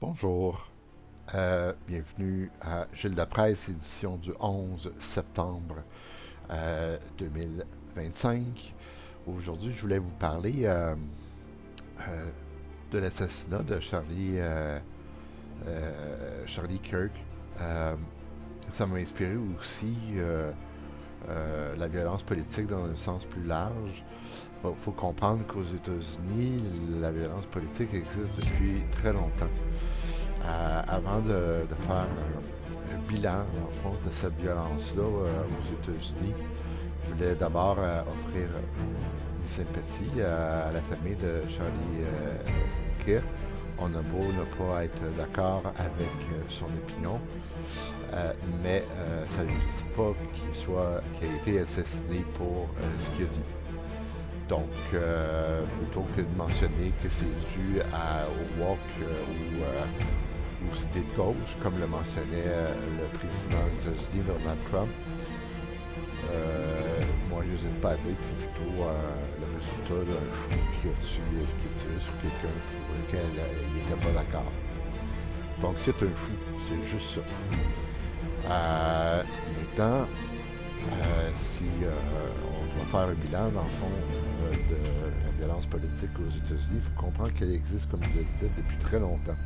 Bonjour, bienvenue à Gilles de Presse, édition du 11 septembre 2025. Aujourd'hui, je voulais vous parler euh, de l'assassinat de Charlie Kirk. Euh, Ça m'a inspiré aussi la violence politique dans un sens plus large. Faut comprendre qu'aux États-Unis, la violence politique existe depuis très longtemps. Avant de faire un bilan, dans le fond, de cette violence-là aux États-Unis, je voulais d'abord offrir mes sympathies à la famille de Charlie Kirk. On a beau ne pas être d'accord avec son opinion, euh, mais ça ne justifie pas qu'il ait été assassiné pour ce qu'il a dit. Donc, plutôt que de mentionner que c'est dû au walk ou c'était de gauche, comme le mentionnait le président des États-Unis, Donald Trump. Moi, je n'hésite pas à dire que c'est plutôt le résultat d'un fou qui a tiré sur quelqu'un pour lequel il n'était pas d'accord. Donc, c'est un fou, c'est juste ça. Maintenant, si on doit faire un bilan, dans le fond, de la violence politique aux États-Unis, il faut comprendre qu'elle existe, comme je le disais, depuis très longtemps.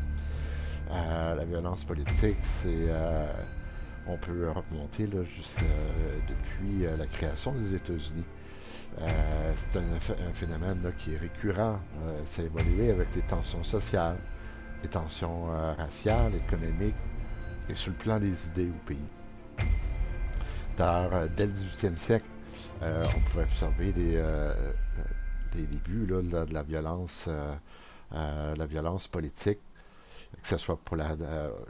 La violence politique, on peut remonter là, depuis la création des États-Unis. C'est un phénomène là, qui est récurrent. Ça a évolué avec les tensions sociales, les tensions raciales, économiques et sur le plan des idées au pays. Dès le 18e siècle, on pouvait observer des débuts là, de la violence politique, que ce soit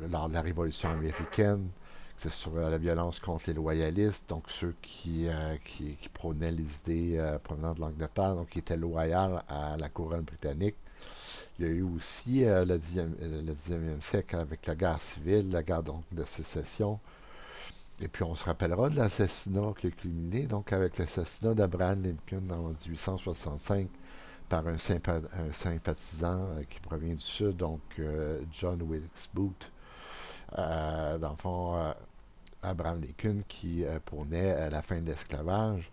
lors de la Révolution américaine, que ce soit la violence contre les loyalistes, donc ceux qui prônaient les idées provenant de l'Angleterre, donc qui étaient loyaux à la couronne britannique. Il y a eu aussi le 19e siècle avec la guerre civile, la guerre donc, de sécession. Et puis on se rappellera de l'assassinat qui a culminé donc avec l'assassinat d'Abraham Lincoln en 1865 par un sympathisant qui provient du Sud, donc John Wilkes Booth. Dans le fond, Abraham Lincoln qui prônait la fin de l'esclavage,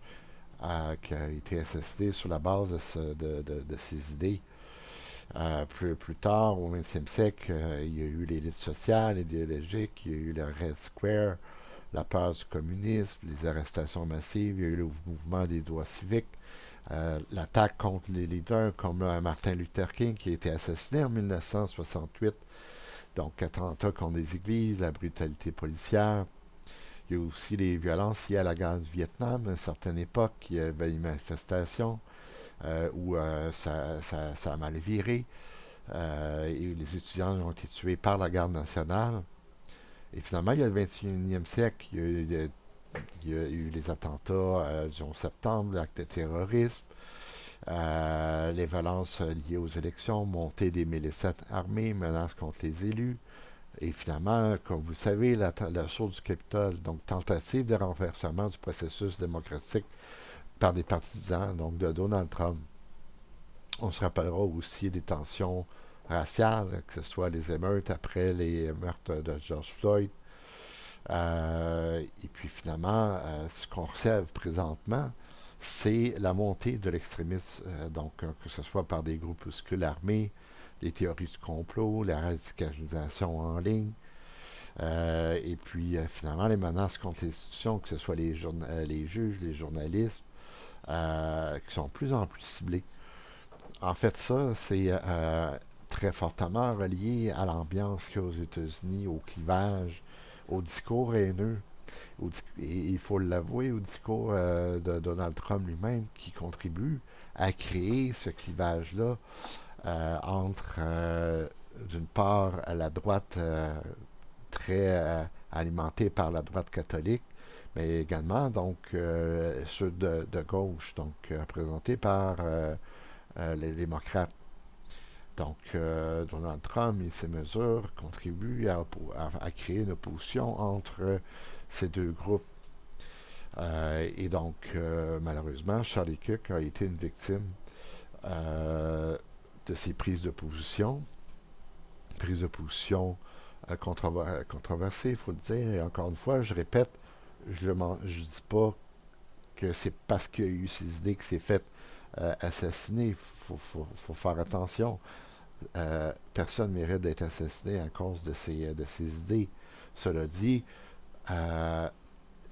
qui a été assassiné sur la base de ses idées. Plus tard, au 20e siècle, il y a eu l'élite sociale, idéologique, il y a eu le Red Square, la peur du communisme, les arrestations massives, il y a eu le mouvement des droits civiques, l'attaque contre les leaders comme Martin Luther King qui a été assassiné en 1968, donc attentats contre des églises, la brutalité policière. Il y a aussi les violences liées à la guerre du Vietnam. À une certaine époque, il y avait des manifestations où ça a mal viré. Et les étudiants ont été tués par la garde nationale. Et finalement, il y a le 21e siècle, il y a eu les attentats du 11 septembre, l'acte de terrorisme, les violences liées aux élections, montée des milices armées, menaces contre les élus. Et finalement, comme vous le savez, l'assaut du Capitole, donc tentative de renversement du processus démocratique par des partisans donc de Donald Trump. On se rappellera aussi des tensions raciales, que ce soit les émeutes après les meurtres de George Floyd. Et puis finalement, ce qu'on observe présentement, c'est la montée de l'extrémisme, que ce soit par des groupuscules armés, les théories du complot, la radicalisation en ligne, et puis finalement les menaces contre les institutions, que ce soit les juges, les journalistes, qui sont de plus en plus ciblés. En fait, ça, c'est très fortement relié à l'ambiance qu'il y a aux États-Unis, au clivage, au discours haineux. Et il faut l'avouer, au discours de Donald Trump lui-même, qui contribue à créer ce clivage-là entre, d'une part, la droite très alimentée par la droite catholique, mais également donc ceux de gauche, donc représentés par les démocrates. Donc, Donald Trump et ses mesures contribuent à créer une opposition entre ces deux groupes. Et donc, malheureusement, Charlie Kirk a été une victime euh, de ces prises de position prise de position controversée, il faut le dire. Et encore une fois, je répète, je ne dis pas que c'est parce qu'il y a eu ces idées que c'est fait assassiner. Faut faire attention. Personne ne mérite d'être assassiné à cause de ces idées. Cela dit, euh,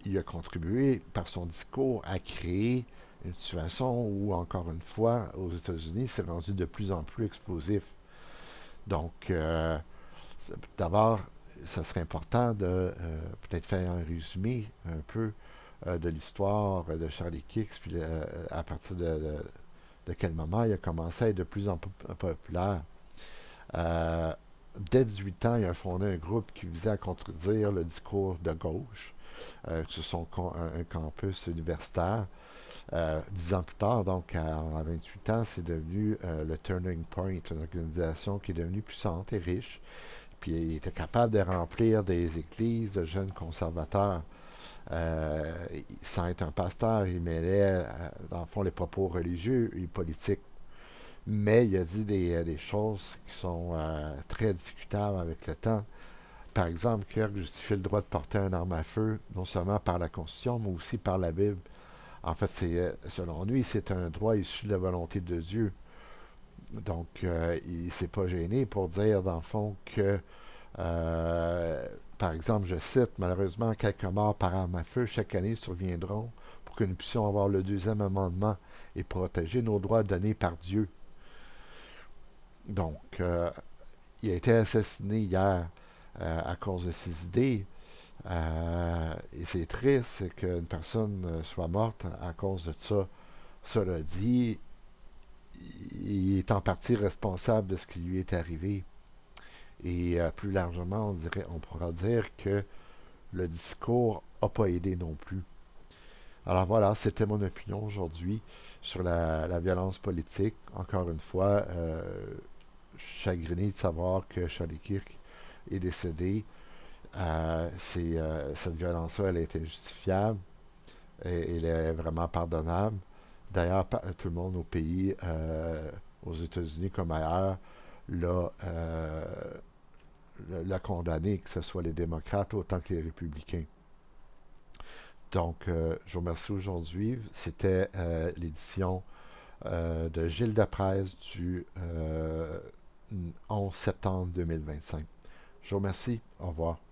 il a contribué par son discours à créer une situation où, encore une fois, aux États-Unis, c'est rendu de plus en plus explosif. Donc, d'abord, ça serait important de peut-être faire un résumé un peu de l'histoire de Charlie Kirk, puis à partir de quel moment il a commencé à être de plus en plus populaire. Euh, Dès 18 ans, il a fondé un groupe qui visait à contredire le discours de gauche sur un campus universitaire. 10 ans plus tard, donc à 28 ans, c'est devenu le Turning Point, une organisation qui est devenue puissante et riche. Puis il était capable de remplir des églises de jeunes conservateurs. Sans être un pasteur, il mêlait, dans le fond, les propos religieux et politiques. Mais il a dit des choses qui sont très discutables avec le temps. Par exemple, Kirk justifie le droit de porter une arme à feu, non seulement par la Constitution, mais aussi par la Bible. En fait, selon lui, c'est un droit issu de la volonté de Dieu. Donc, il ne s'est pas gêné pour dire, dans le fond, que, par exemple, je cite, malheureusement, quelques morts par arme à feu chaque année surviendront pour que nous puissions avoir le deuxième amendement et protéger nos droits donnés par Dieu. Donc, il a été assassiné hier à cause de ses idées. Et c'est triste qu'une personne soit morte à cause de ça. Cela dit, il est en partie responsable de ce qui lui est arrivé. Et plus largement, on pourra dire que le discours n'a pas aidé non plus. Alors voilà, c'était mon opinion aujourd'hui sur la violence politique. Encore une fois, chagriné de savoir que Charlie Kirk est décédé. Cette violence-là, elle est injustifiable et elle est vraiment pardonnable. D'ailleurs, tout le monde au pays, aux États-Unis comme ailleurs, l'a, l'a condamné, que ce soit les démocrates autant que les républicains. Donc, je vous remercie aujourd'hui. C'était l'édition de Gilles Deprez du 11 septembre 2025. Je vous remercie. Au revoir.